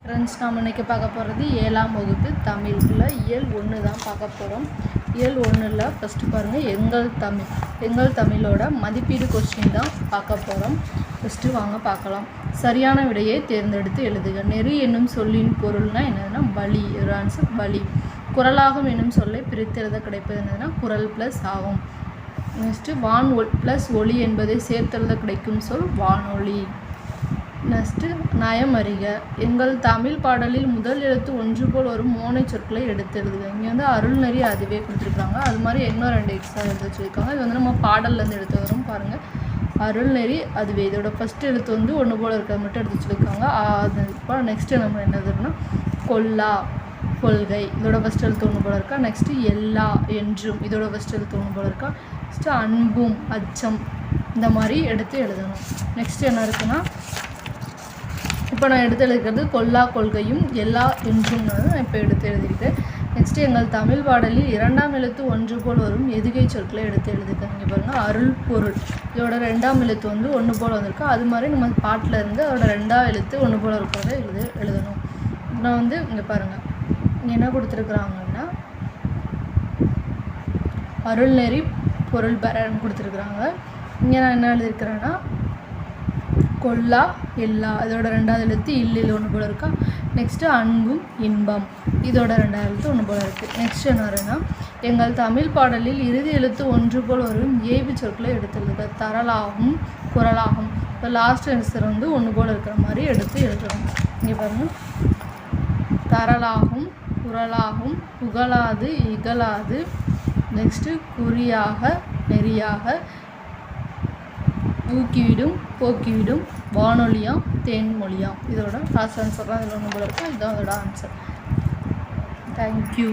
Friends, நாம் இன்றைக்கி பார்க்க போகிறது 7ஆம் வகுப்பு தமிழில் இயல் 1 தான் பார்க்க போகிறோம். இயல் 1ல் ஃபஸ்ட்டு பாருங்கள், எங்கள் தமிழோட மதிப்பீடு கொஸ்டின் தான் பார்க்க போகிறோம். ஃபஸ்ட்டு வாங்க பார்க்கலாம். சரியான விடையை தேர்ந்தெடுத்து எழுதுக. நெறி என்னும் சொல்லின் பொருள்னால் என்னதுன்னா வழி. ஒரு ஆன்சர் வழி. குரலாகும் என்னும் சொல்லை பிரித்தெழுத கிடைப்பது என்னதுன்னா குரல் ப்ளஸ் ஆகும். நெக்ஸ்ட்டு வான் ப்ளஸ் ஒளி என்பதை சேர்த்தெழுத கிடைக்கும் சொல் வானொலி. நெக்ஸ்ட்டு நயம் அறிக. எங்கள் தமிழ் பாடலில் முதல் எழுத்து ஒன்று போல் வரும் மோனை சொற்களை எடுத்து எழுதுக. இங்கே வந்து அருள்நெறி அதுவே கொடுத்துருக்காங்க. அது மாதிரி இன்னும் 2 எக்ஸ்ட்ரா எழுத வச்சுருக்காங்க. இது வந்து நம்ம பாடல்லேருந்து எடுத்து வரும் பாருங்கள். அருள்நெறி அதுவே. இதோட ஃபஸ்ட்டு எழுத்து வந்து ஒன்று போல் இருக்கிறது மட்டும் எடுத்து வச்சுருக்காங்க. அது இப்போ நெக்ஸ்ட்டு நம்ம என்னதுன்னா கொல்லா கொள்கை. இதோட ஃபஸ்ட் எழுத்து ஒன்று போல் இருக்கா. நெக்ஸ்ட்டு எல்லா என்றும். இதோட ஃபஸ்ட் எழுத்து ஒன்று போல் இருக்கா. நெக்ஸ்ட்டு அன்பும் அச்சம். இந்த மாதிரி எடுத்து எழுதணும். நெக்ஸ்ட்டு என்ன இருக்குன்னா, இப்போ நான் எடுத்து எழுதிக்கிறது கொல்லா கொள்கையும் எல்லா என்றும் நான் இப்போ எடுத்து எழுதியிருக்கேன். நெக்ஸ்ட்டு எங்கள் தமிழ் பாடலில் 2ஆம் எழுத்து ஒன்று போல் வரும் எதுகை சொற்களை எடுத்து எழுதிருக்கேன். இங்கே பாருங்கள், அருள் பொருள். இதோட 2ஆம் எழுத்து வந்து ஒன்று போல் வந்திருக்கு. அது மாதிரி நம்ம பாட்டில் இருந்து அதோட 2ஆம் எழுத்து ஒன்று போல் இருக்கிறத எழுதணும். நான் வந்து இங்கே பாருங்கள், இங்கே என்ன கொடுத்துருக்குறாங்கன்னா அருள்நெறி பொருள் பெறன்னு கொடுத்துருக்குறாங்க. இங்கே நான் என்ன எழுதியிருக்கிறேன்னா கொல்லா எல்லா. இதோட 2ஆவது எழுத்து இல்லில் ஒன்று போல் இருக்கா. நெக்ஸ்ட்டு அன்பும் இன்பம். இதோட 2ஆவது எழுத்து ஒன்று போல் இருக்குது. நெக்ஸ்ட் என்ன வருன்னா, எங்கள் தமிழ் பாடலில் இறுதி எழுத்து ஒன்று போல் வரும் ஏவி சொற்களை எடுத்துள்ளது. தரலாகும் குரலாகும். இப்போ லாஸ்ட் ஆன்சர் வந்து ஒன்று போல் இருக்கிற மாதிரி எடுத்து எழுதணும். இங்கே பாருங்கள், தரலாகும் குரலாகும் புகழாது இகழாது. நெக்ஸ்ட்டு குறியாக நெறியாக ஊக்கிவிடும் போக்கிவிடும் வானொலியாம் தேன்மொழியாம். இதோட லாஸ்ட் ஆன்சர் தான் இதில் ஒன்று போல இருக்கும். இதுதான் அதோட ஆன்சர். தேங்க்யூ.